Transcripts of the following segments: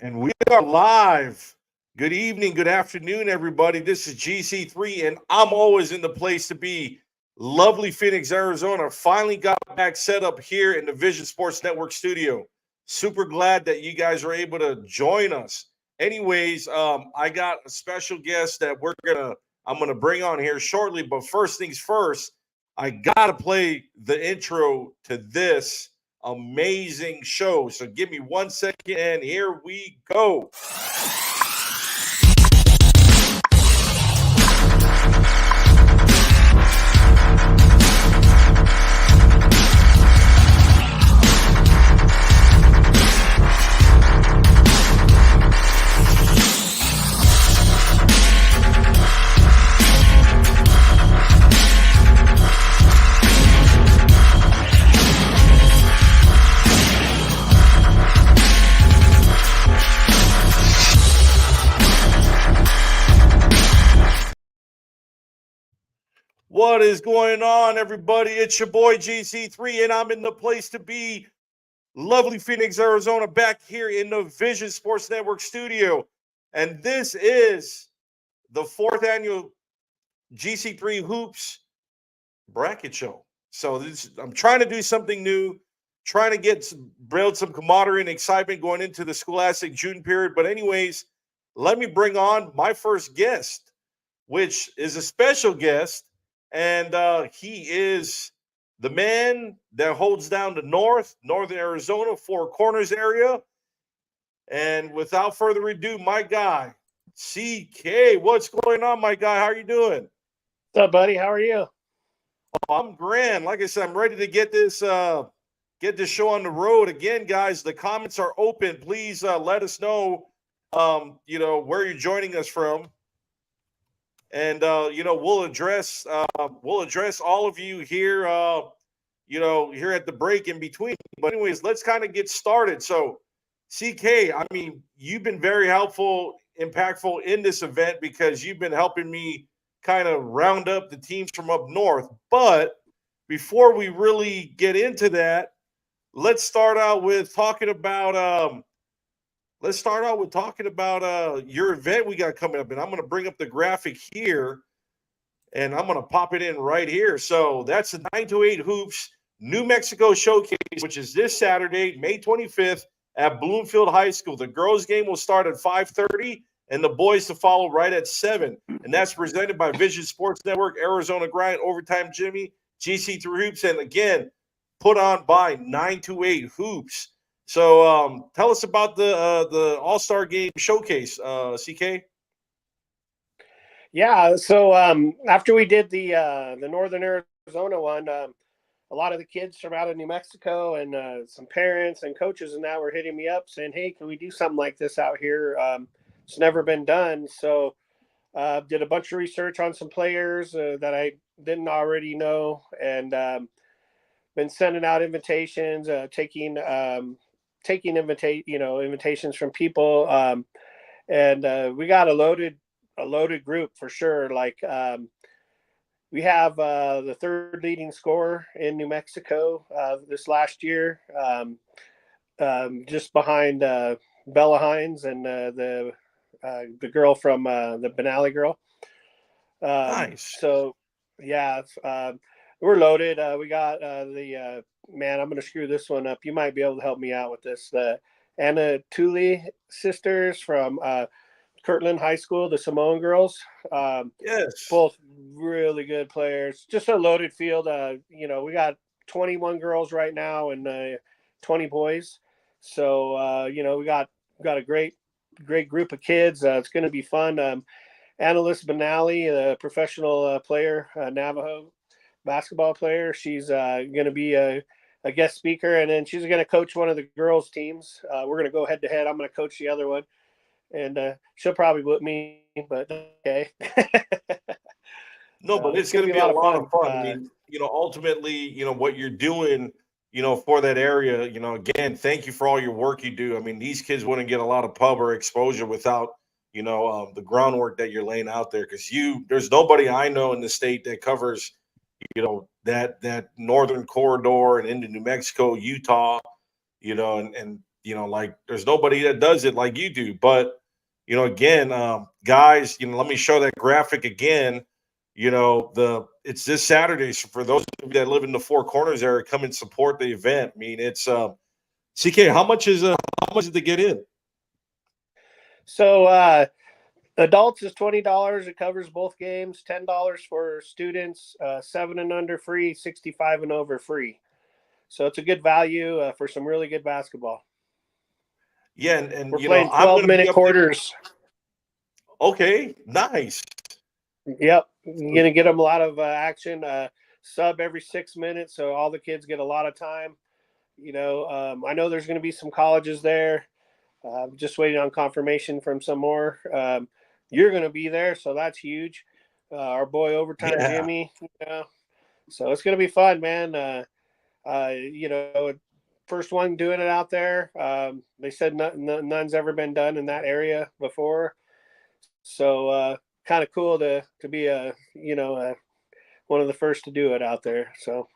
And we are live. Good evening, good afternoon, everybody. This is GC3, and I'm always in the place to be. Lovely Phoenix, Arizona. Finally got back set up here in the Vision Sports Network studio. Super glad that you guys are able to join us. Anyways, I got a special guest that I'm gonna bring on here shortly. But first things first, I gotta play the intro to this amazing show. So give me 1 second, and here we go. What is going on, everybody? It's your boy GC3, and I'm in the place to be. Lovely Phoenix, Arizona, back here in the Vision Sports Network studio. And this is the fourth annual GC3 Hoops bracket show. So I'm trying to do something new, trying to build some camaraderie and excitement going into the scholastic June period. But anyways, let me bring on my first guest, which is a special guest, and he is the man that holds down the northern Arizona, Four Corners area. And without further ado, my guy, CK. What's going on, my guy? How are you doing? What's up, buddy? How are you? I'm grand. Like I said, I'm ready to get this show on the road again, guys. The comments are open. Please let us know, where you're joining us from, and we'll address all of you here. Here at the break in between. But anyways, let's kind of get started. So, CK, I mean, you've been very helpful, impactful in this event because you've been helping me kind of round up the teams from up north. But before we really get into that, let's start out with talking about your event we got coming up, and I'm going to bring up the graphic here, and I'm going to pop it in right here. So that's the 928 Hoops New Mexico Showcase, which is this Saturday, May 25th at Bloomfield High School. The girls' game will start at 5:30, and the boys to follow right at 7. And that's presented by Vision Sports Network, Arizona Grind, Overtime Jimmy, GC3 Hoops, and again, put on by 928 Hoops. So tell us about the All-Star Game Showcase, CK. Yeah, so after we did the Northern Arizona one, a lot of the kids from out of New Mexico and some parents and coaches and that were hitting me up saying, "Hey, can we do something like this out here? It's never been done." So did a bunch of research on some players that I didn't already know, and been sending out invitations, taking invitations from people, and we got a loaded group for sure. Like we have the third leading scorer in New Mexico this last year, just behind Bella Hines and the girl from the Benally girl. Nice. So yeah, we're loaded. We got the man. I'm going to screw this one up. You might be able to help me out with this. The Anna Tooley sisters from Kirtland High School, the Samoan girls. Yes. Both really good players. Just a loaded field. We got 21 girls right now and 20 boys. So, we got a great group of kids. It's going to be fun. Analysts Benally, a professional player, Navajo basketball player. She's going to be a guest speaker, and then she's going to coach one of the girls' teams. We're going to go head to head. I'm going to coach the other one. And she'll probably whip me, but okay. No, but it's going to be a lot of fun. I mean, ultimately, what you're doing, for that area, again, thank you for all your work you do. I mean, these kids wouldn't get a lot of pub or exposure without, the groundwork that you're laying out there. Because there's nobody I know in the state that covers, that northern corridor and into New Mexico, Utah, and like there's nobody that does it like you do. But again, guys, let me show that graphic again. It's this Saturday. So for those of you that live in the Four Corners area, come and support the event. I mean, it's CK. How much is to get in? So adults is $20. It covers both games. $10 for students. 7 and under free. 65 and over free. So it's a good value for some really good basketball. Yeah, and we're playing 12-minute quarters. Okay, nice. Yep, you're gonna get them a lot of action. Sub every 6 minutes, so all the kids get a lot of time. I know there's going to be some colleges there. Just waiting on confirmation from some more. You're going to be there, so that's huge. Our boy Overtime Jimmy. So it's going to be fun, man. First one doing it out there. They said none's ever been done in that area before. So kind of cool to be one of the first to do it out there. So.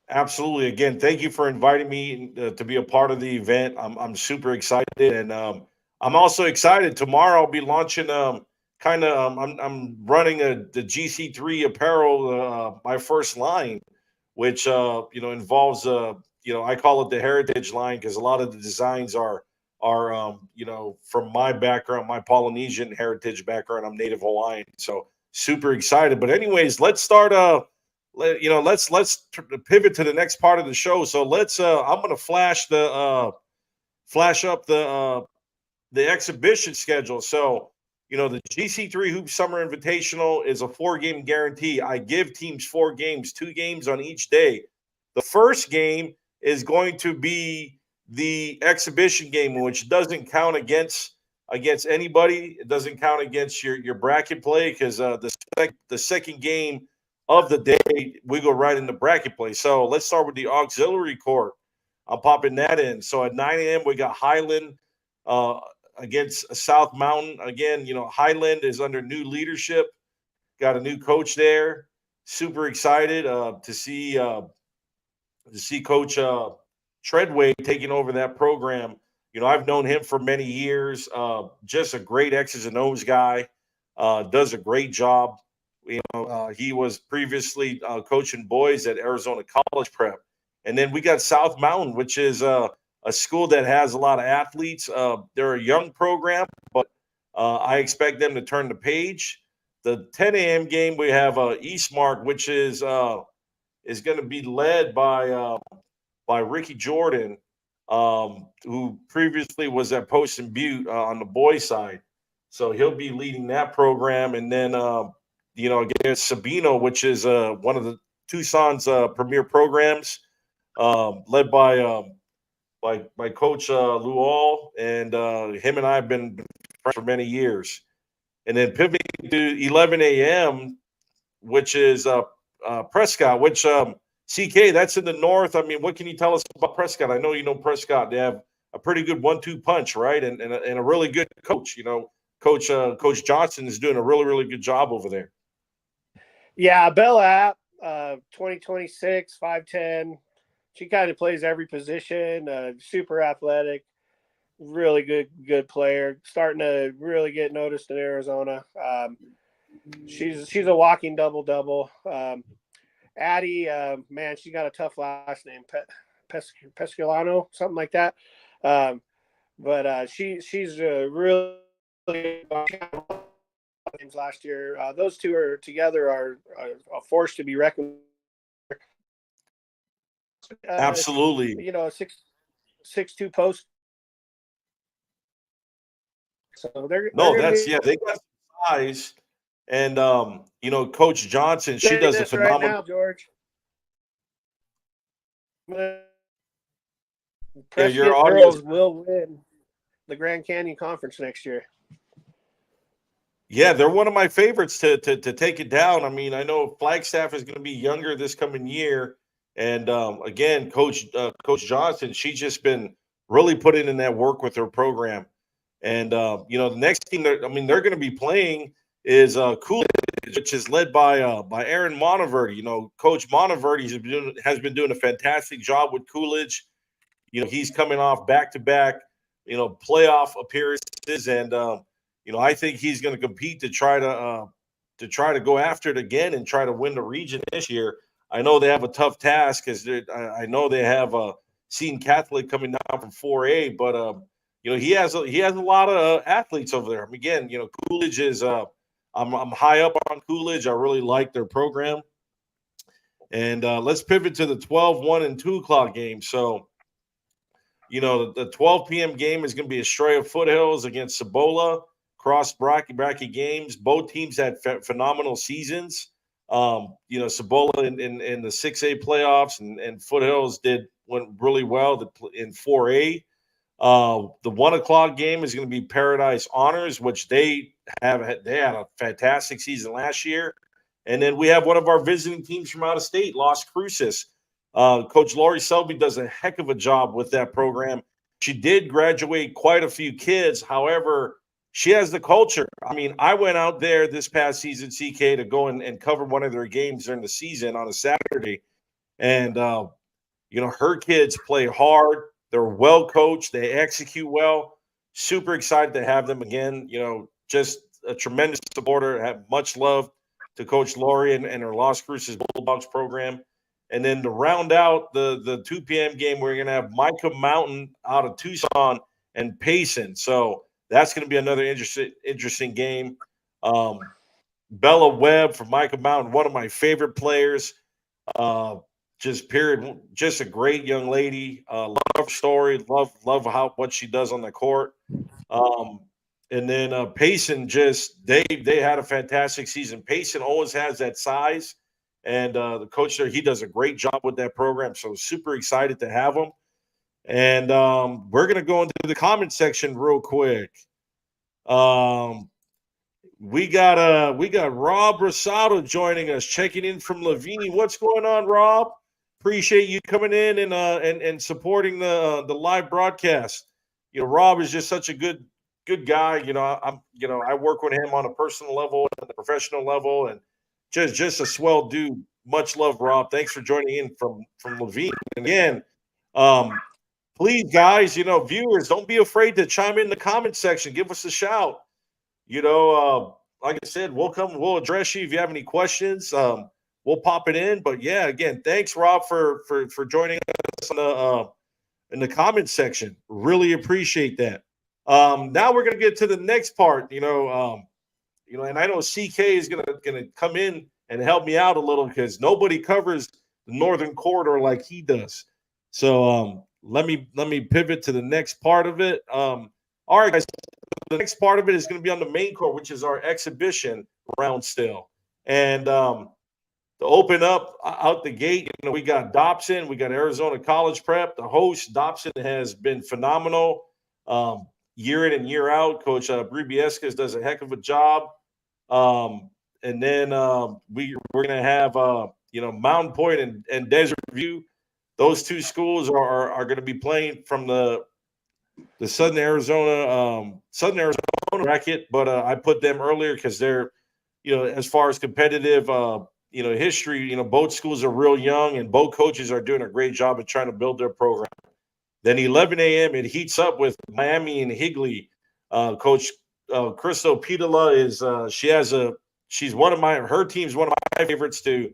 Absolutely. Again, thank you for inviting me to be a part of the event. I'm super excited, and I'm also excited. Tomorrow I'll be launching I'm running the GC3 apparel, my first line, which involves I call it the heritage line because a lot of the designs are from my background, my Polynesian heritage background. I'm Native Hawaiian, so super excited. But anyways, let's start. Let's pivot to the next part of the show. So let's. I'm going to flash up the exhibition schedule. So the GC3 Hoop Summer Invitational is a 4-game guarantee. I give teams 4 games, 2 games on each day. The first game is going to be the exhibition game, which doesn't count against anybody. It doesn't count against your bracket play because the second game of the day, we go right into bracket play. So let's start with the auxiliary court. I'm popping that in. So at 9 a.m., we got Highland against South Mountain. Again, Highland is under new leadership. Got a new coach there. Super excited to see Coach Treadway taking over that program. I've known him for many years. Just a great X's and O's guy. Does a great job. He was previously coaching boys at Arizona College Prep. And then we got South Mountain, which is a school that has a lot of athletes. They're a young program, but I expect them to turn the page. The 10 a.m. game, we have Eastmark, which is going to be led by Ricky Jordan, who previously was at Post and Butte on the boys' side. So he'll be leading that program. And then against Sabino, which is one of the Tucson's premier programs, led by Coach Luol, and him and I have been friends for many years. And then pivoting to 11 a.m., which is Prescott, which CK, that's in the north. I mean, what can you tell us about Prescott? I know you know Prescott. They have a pretty good 1-2 punch, right? And a really good coach. Coach Johnson is doing a really, really good job over there. Yeah, Bella App, 2026, 5'10". She kind of plays every position. Super athletic, really good player. Starting to really get noticed in Arizona. She's a walking double-double. Addie, man, she got a tough last name, Pescolano, something like that. But she's really games last year. Those two are together are a force to be reckoned with. Absolutely. 6'2" post. So they're they got some size. And Coach Johnson, she does a phenomenal. Right now, George. Your girls will win the Grand Canyon Conference next year. Yeah, they're one of my favorites to take it down. I mean, I know Flagstaff is going to be younger this coming year, and again, Coach Johnson, she's just been really putting in that work with her program. And the next team they're going to be playing is Coolidge, which is led by Aaron Monteverdi. Coach Monteverdi has been doing a fantastic job with Coolidge. he's coming off back-to-back, playoff appearances, and I think he's going to compete to try to go after it again and try to win the region this year. I know they have a tough task because I know they have Seton Catholic coming down from 4A, but he has a lot of athletes over there. I mean, again, Coolidge is I'm high up on Coolidge. I really like their program. And let's pivot to the 12, 1, and 2 o'clock game. So, the 12 p.m. game is going to be Estrella Foothills against Cibola. Cross bracket games. Both teams had phenomenal seasons. Cibola in the 6A playoffs and Foothills went really well in 4A. The 1 o'clock game is going to be Paradise Honors, which they had a fantastic season last year. And then we have one of our visiting teams from out of state, Las Cruces. Coach Lori Selby does a heck of a job with that program. She did graduate quite a few kids. However, she has the culture. I mean, I went out there this past season, CK, to go and cover one of their games during the season on a Saturday. And, her kids play hard. They're well coached. They execute well. Super excited to have them again. Just a tremendous supporter. Have much love to Coach Lori and her Las Cruces Bulldogs program. And then to round out the 2 p.m. game, we're going to have Micah Mountain out of Tucson and Payson. So that's going to be another interesting game. Bella Webb from Micah Mountain, one of my favorite players. Just a great young lady. Love her story. Love what she does on the court. And then Payson they had a fantastic season. Payson always has that size, and the coach there, he does a great job with that program. So super excited to have him. And we're gonna go into the comment section real quick. We got Rob Rosado joining us, checking in from Lavini. What's going on, Rob? Appreciate you coming in and supporting the live broadcast. Rob is just such a good guy. I work with him on a personal level and a professional level, and just a swell dude. Much love, Rob. Thanks for joining in from Levine. And again, please, guys, viewers, don't be afraid to chime in the comment section. Give us a shout. Like I said, we'll address you if you have any questions. We'll pop it in. But yeah, again, thanks, Rob, for joining us in the comment section. Really appreciate that. Now we're gonna get to the next part. And I know CK is gonna come in and help me out a little because nobody covers the Northern Corridor like he does. So let me pivot to the next part of it. All right, guys. The next part of it is going to be on the main court, which is our exhibition round still. And to open up out the gate, we got Dobson, we got Arizona College Prep. The host, Dobson, has been phenomenal year in and year out. Coach Bribiescas does a heck of a job. And then we're going to have Mountain Point and Desert View. Those two schools are going to be playing from the Southern Arizona bracket, but I put them earlier because they're, as far as competitive, history, both schools are real young and both coaches are doing a great job of trying to build their program. Then 11 a.m. it heats up with Miami and Higley. Coach Crystal Pidala is she's her team's one of my favorites to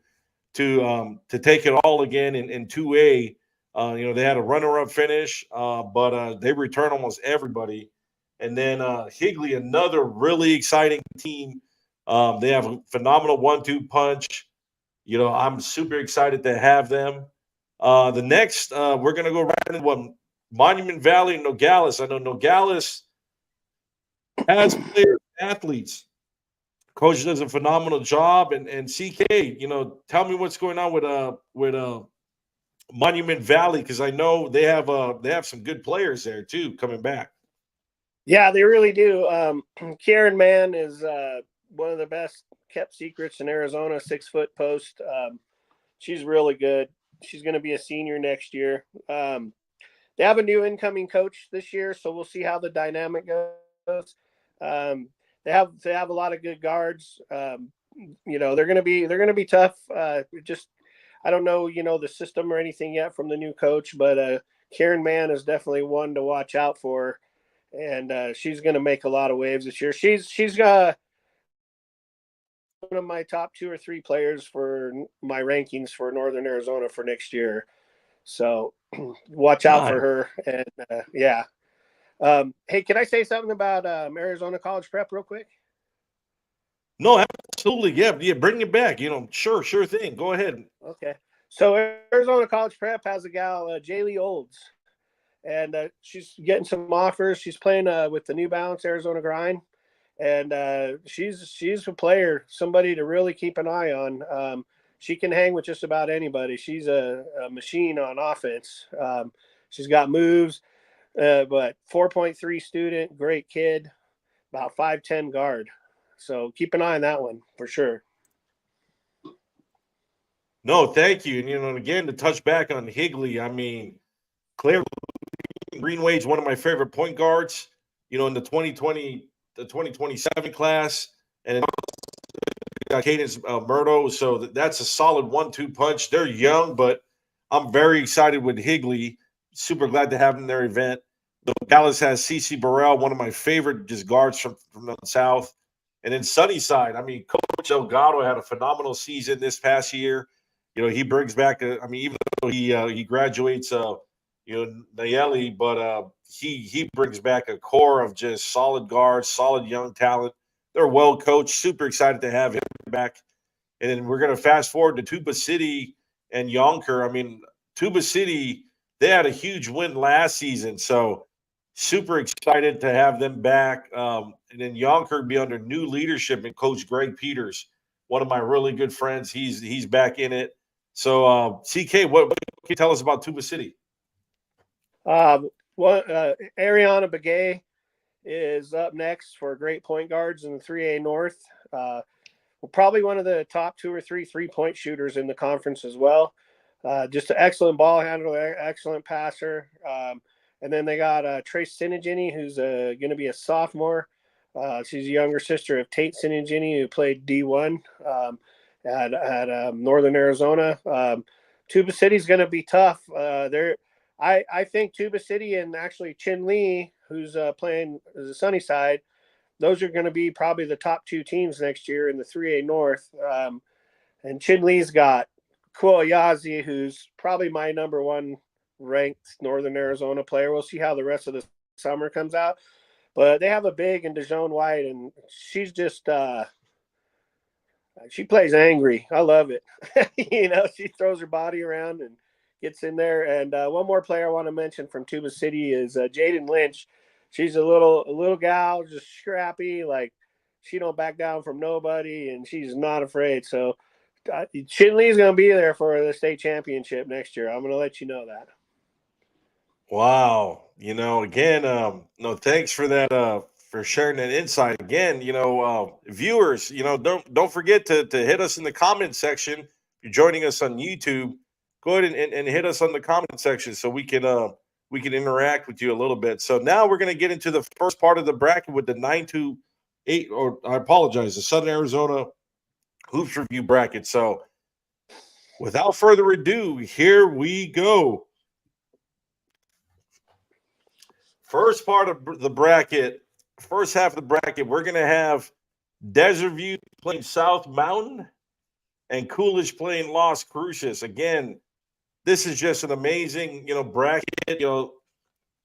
take it all again in 2A. They had a runner-up finish, but they return almost everybody. And then Higley, another really exciting team. They have a phenomenal 1-2 punch. I'm super excited to have them. The next, we're going to go right into Monument Valley and Nogales. I know Nogales has players, athletes. Coach does a phenomenal job. And CK, tell me what's going on with Monument Valley, because I know they have some good players there too coming back. Yeah, they really do. Karen Mann is one of the best kept secrets in Arizona, 6-foot post. She's really good. She's going to be a senior next year. They have a new incoming coach this year, so we'll see how the dynamic goes. They have a lot of good guards. They're going to be tough. I don't know, the system or anything yet from the new coach, but Karen Mann is definitely one to watch out for, and she's going to make a lot of waves this year. She's one of my top 2 or 3 players for my rankings for Northern Arizona for next year. So watch out for her. And yeah. Hey, can I say something about Arizona College Prep real quick? No, absolutely. Yeah. Yeah. Bring it back. Sure thing. Go ahead. Okay. So Arizona College Prep has a gal, Jaylee Olds, and she's getting some offers. She's playing with the New Balance Arizona Grind, and she's a player, somebody to really keep an eye on. She can hang with just about anybody. She's a machine on offense. She's got moves, but 4.3 student, great kid, about 5'10" guard. So keep an eye on that one for sure. No, thank you. And again, to touch back on Higley, I mean, clearly Greenway's one of my favorite point guards. In the 2027 class, and got Cadence Murdo. So that's a solid 1-2 punch. They're young, but I'm very excited with Higley. Super glad to have him in their event. Dallas has CC Burrell, one of my favorite just guards from the South. And then Sunnyside, I mean, Coach Elgato had a phenomenal season this past year. He brings back, even though he graduates, Nayeli, but he brings back a core of just solid guards, solid young talent. They're well coached. Super excited to have him back. And then we're going to fast forward to Tuba City and Yonker. I mean, Tuba City, they had a huge win last season, so super excited to have them back. And then Yonker be under new leadership and Coach Greg Peters, one of my really good friends. He's back in it. So, CK, what can you tell us about Tuba City? Ariana Begay is up next for great point guards in the 3A North. Probably one of the top 2 or 3 3-point shooters in the conference as well. Just an excellent ball handler, excellent passer. And then they got Trace Sinigini, who's going to be a sophomore. She's a younger sister of Tate Sinigini, who played D1 at Northern Arizona. Tuba City's going to be tough. I think Tuba City and actually Chin Lee, who's playing as a Sunnyside, those are going to be probably the top 2 teams next year in the 3A North. And Chin Lee's got Kuoyazi, who's probably my number 1 ranked Northern Arizona player. We'll see how the rest of the summer comes out. But they have a big and Dejoun White, and she's just she plays angry. I love it. She throws her body around and gets in there. And one more player I want to mention from Tuba City is Jaden Lynch. She's a little gal, just scrappy. Like, she don't back down from nobody, and she's not afraid. So Chin Lee's going to be there for the state championship next year. I'm going to let you know that. Wow. Again, no, thanks for that, for sharing that insight. Again, viewers, don't forget to hit us in the comment section. If you're joining us on YouTube, go ahead and hit us on the comment section so we can interact with you a little bit. So now we're going to get into the first part of the bracket with the 9-8, or I apologize, the Southern Arizona Hoops Review bracket. So without further ado, here we go. First part of the bracket, first half of the bracket, we're going to have Desert View playing South Mountain and Coolidge playing Las Cruces. Again, this is just an amazing, bracket.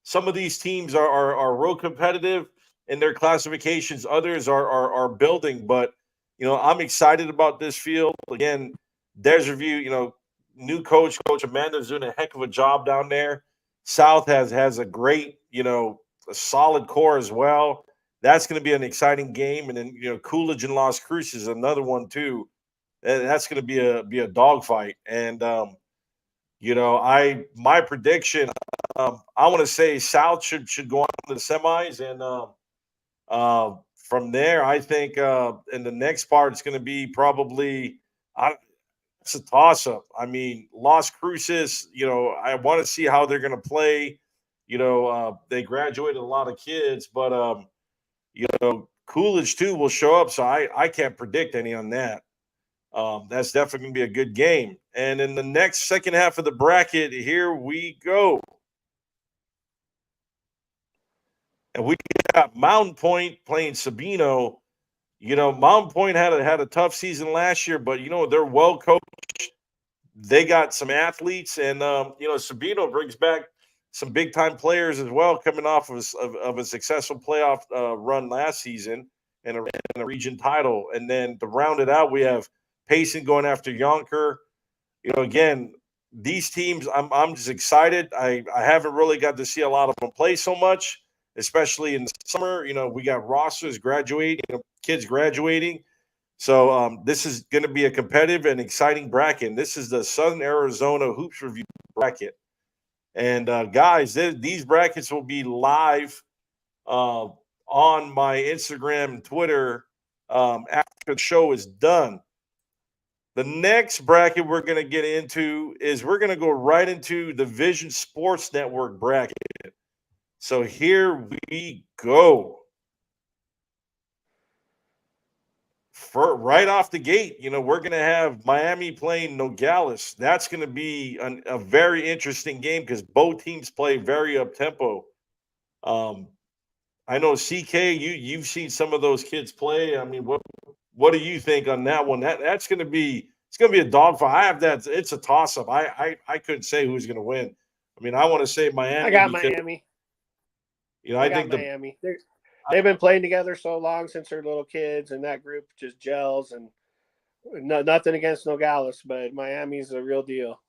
Some of these teams are real competitive in their classifications. Others are building, but I'm excited about this field. Again, Desert View, new Coach Amanda's doing a heck of a job down there. South has a great, a solid core as well. That's going to be an exciting game. And then, Coolidge and Las Cruces is another one too. And that's going to be a dogfight. And my prediction, I want to say South should go on to the semis, and from there, I think in the next part it's going to be probably it's a toss up. I mean, Las Cruces, I want to see how they're going to play. They graduated a lot of kids, but Coolidge too will show up, so I can't predict any on that. That's definitely going to be a good game. And in the next second half of the bracket, here we go. And we got Mountain Point playing Sabino. Mountain Point had a tough season last year, but they're well coached. They got some athletes, and Sabino brings back some big time players as well, coming off of a successful playoff run last season and a region title. And then to round it out, we have Payson going after Yonker. Again, these teams, I'm just excited. I haven't really got to see a lot of them play so much, especially in the summer. We got rosters graduating, kids graduating. So this is going to be a competitive and exciting bracket. This is the Southern Arizona Hoops Review bracket. And guys, these brackets will be live on my Instagram and Twitter after the show is done. The next bracket we're going to get into is we're going to go right into the Vision Sports Network bracket. So here we go. Right off the gate, we're going to have Miami playing Nogales. That's going to be a very interesting game because both teams play very up-tempo. I know, CK, you've seen some of those kids play. I mean, what do you think on that one? It's going to be a dogfight. I have that. It's a toss-up. I couldn't say who's going to win. I mean, I want to say Miami. I got Miami. I think Miami. They've been playing together so long since they're little kids, and that group just gels. And nothing against Nogales, but Miami's the real deal.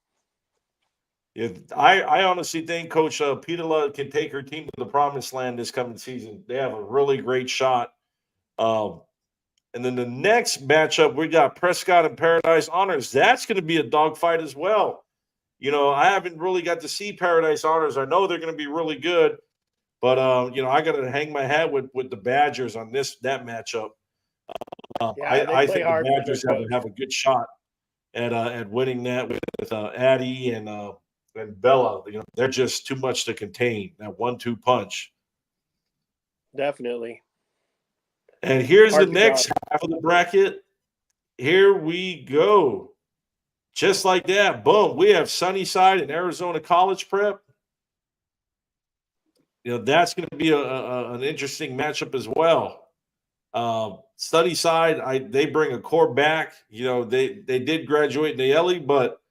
I honestly think Coach Pidala can take her team to the promised land this coming season. They have a really great shot. And then the next matchup, we got Prescott and Paradise Honors. That's going to be a dogfight as well. I haven't really got to see Paradise Honors. I know they're going to be really good. But I got to hang my hat with the Badgers on that matchup. I think the Badgers have a good shot at winning that with Addie and Bella. They're just too much to contain. That 1-2 punch. Definitely. And here's the next half of the bracket. Here we go. Just like that, boom. We have Sunnyside and Arizona College Prep. That's going to be an interesting matchup as well. Sunnyside, they bring a core back. They did graduate Nayeli, but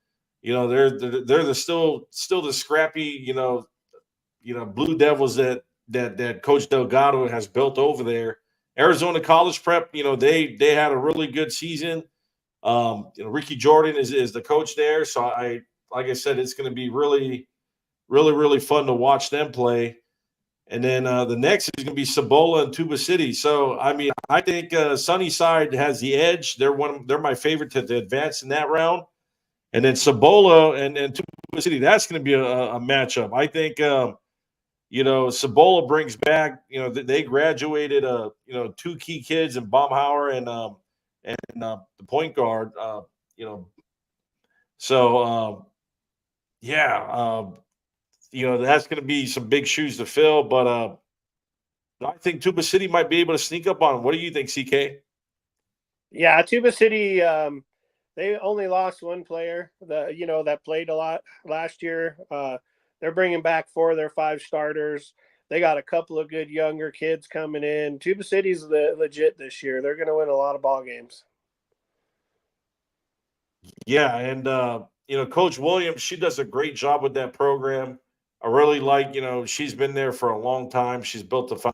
they're still the scrappy Blue Devils that Coach Delgado has built over there. Arizona College Prep, they had a really good season. Ricky Jordan is the coach there, so like I said, it's going to be really, really, really fun to watch them play. And then the next is going to be Cibola and Tuba City. So, I mean, I think Sunnyside has the edge. They're my favorite to advance in that round. And then Cibola and Tuba City, that's going to be a matchup. I think, Cibola brings back, they graduated, 2 key kids in Baumhauer and the point guard, So, that's going to be some big shoes to fill. But I think Tuba City might be able to sneak up on them. What do you think, CK? Yeah, Tuba City, they only lost one player that played a lot last year. They're bringing back 4 of their 5 starters. They got a couple of good younger kids coming in. Tuba City's legit this year. They're going to win a lot of ball games. Yeah, and Coach Williams, she does a great job with that program. I really like, she's been there for a long time. She's built a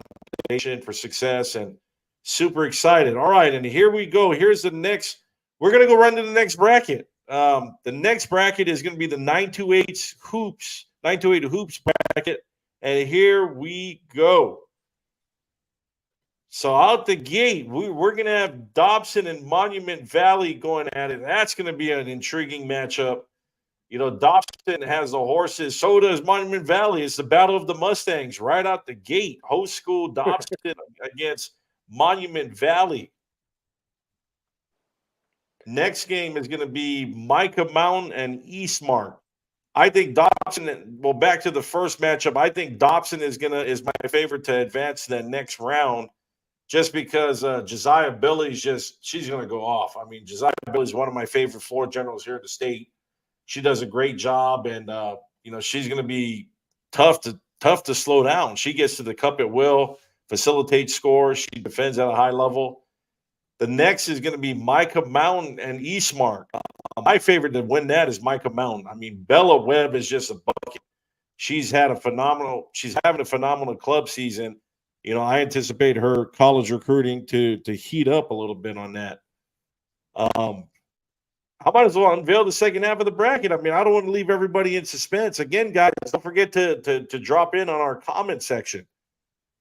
foundation for success and super excited. All right, and here we go. Here's the next. We're going to go run to the next bracket. The next bracket is going to be the 928 hoops bracket. And here we go. So out the gate, we're going to have Dobson and Monument Valley going at it. That's going to be an intriguing matchup. Dobson has the horses. So does Monument Valley. It's the battle of the Mustangs right out the gate. Host school Dobson against Monument Valley. Next game is going to be Micah Mountain and Eastmark. I think Dobson. Well, back to the first matchup. I think Dobson is my favorite to advance to that next round, just because Josiah Billy's she's going to go off. I mean, Josiah Billy's one of my favorite floor generals here at the state. She does a great job, and she's going to be tough tough to slow down. She gets to the cup at will, facilitates scores. She defends at a high level. The next is going to be Micah Mountain and Eastmark. My favorite to win that is Micah Mountain. I mean, Bella Webb is just a bucket. She's having a phenomenal club season. I anticipate her college recruiting to heat up a little bit on that. I might as well unveil the second half of the bracket. I mean, I don't want to leave everybody in suspense. Again, guys, don't forget to drop in on our comment section.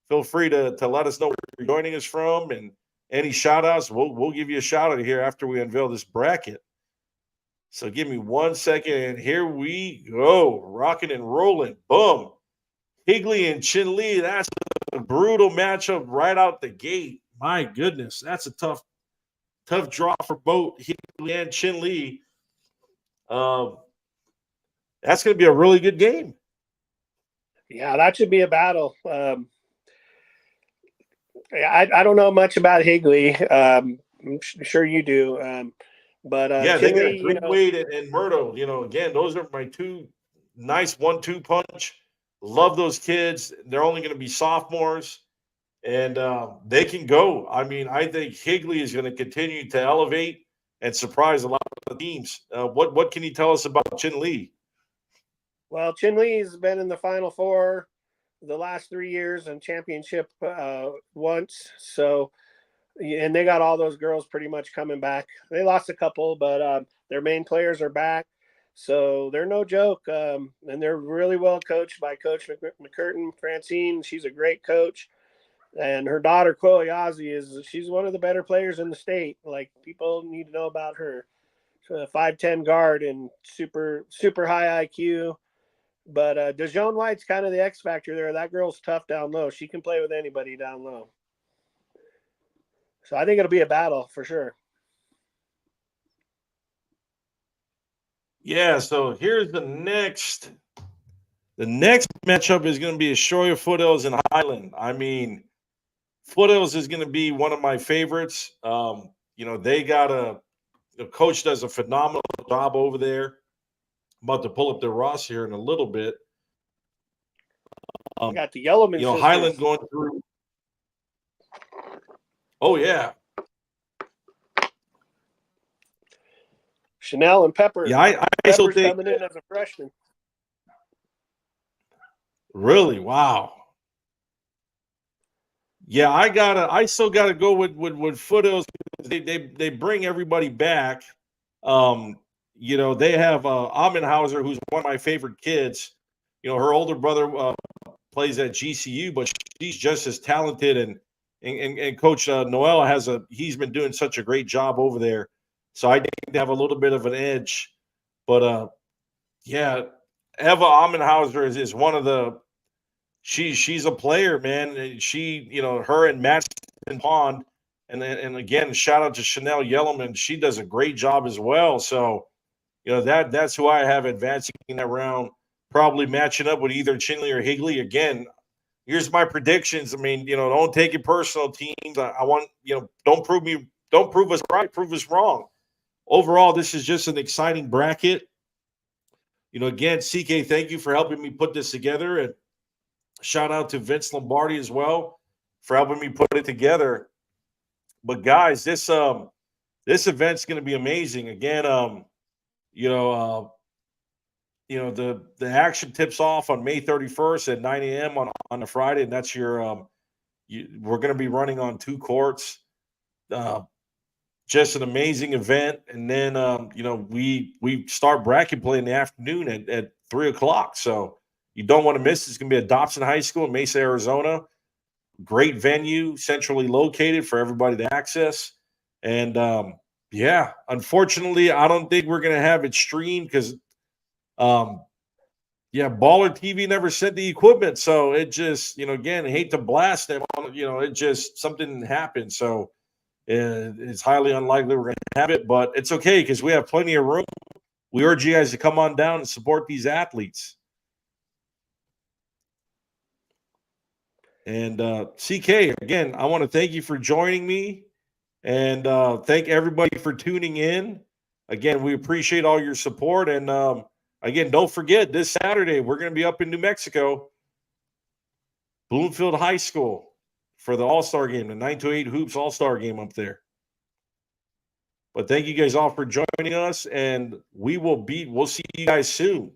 Feel free to let us know where you're joining us from, and any shout outs, we'll give you a shout out here after we unveil this bracket. So give me 1 second, and here we go. Rocking and rolling. Boom. Higley and Chin Lee. That's a brutal matchup right out the gate. My goodness, that's a tough draw for both Higley and Chin Lee. That's going to be a really good game. Yeah, that should be a battle. I don't know much about Higley. I'm sure you do. But yeah, Chin they got Lee, Greenwade and Murdo. Again, those are my two nice 1-2 punch. Love those kids. They're only going to be sophomores, and they can go. I mean, I think Higley is going to continue to elevate and surprise a lot of teams. What can you tell us about Chin Lee? Well, Chin Lee's been in the Final Four the last 3 years and championship once. So, and they got all those girls pretty much coming back. They lost a couple, but their main players are back. So they're no joke. And they're really well coached by Coach McCurtain. Francine, she's a great coach. And her daughter, Chloe Ozzie, she's one of the better players in the state. Like, people need to know about her. She's a 5'10" guard and super, super high IQ. But DeJoan White's kind of the X factor there. That girl's tough down low. She can play with anybody down low. So I think it'll be a battle for sure. Yeah, so here's the next. The next matchup is going to be Astoria Foothills and Highland. I mean, Foothills is going to be one of my favorites. They got the coach does a phenomenal job over there. I'm about to pull up their roster here in a little bit. Got the Yellowman sisters. Highland going through. Oh, yeah. Chanel and Pepper. Yeah, I still think coming in as a freshman. Really? Wow. Yeah, I still gotta go with Foothills. They bring everybody back. They have Amenhauser, who's one of my favorite kids. Her older brother plays at GCU, but she's just as talented, and Coach Noel he's been doing such a great job over there. So I think they have a little bit of an edge. But Eva Amenhauser is one of the she's a player, man. She, her and Madison Pond, and again, shout out to Chanel Yellowman. She does a great job as well. So, that's who I have advancing in that round, probably matching up with either Chinley or Higley. Again, here's my predictions. I mean, don't take it personal, teams. I want, don't prove us right, prove us wrong. Overall, this is just an exciting bracket. Again, CK, thank you for helping me put this together, and shout out to Vince Lombardi as well for helping me put it together. But guys, this event's going to be amazing. Again, the action tips off on May 31st at 9 a.m. on a Friday, and that's we're going to be running on 2 courts. Just an amazing event, and then we start bracket play in the afternoon at 3:00. So you don't want to miss. It's going to be at Dobson High School in Mesa, Arizona. Great venue, centrally located for everybody to access. And unfortunately, I don't think we're going to have it streamed because, Baller TV never sent the equipment. So it just, again, I hate to blast them. It just, something happened. So it's highly unlikely we're going to have it, but it's okay because we have plenty of room. We urge you guys to come on down and support these athletes. And CK, again, I want to thank you for joining me, and thank everybody for tuning in. Again, we appreciate all your support. And again, don't forget, this Saturday, we're going to be up in New Mexico. Bloomfield High School for the All-Star game, the 928 Hoops All-Star game up there. But thank you guys all for joining us, and we'll see you guys soon.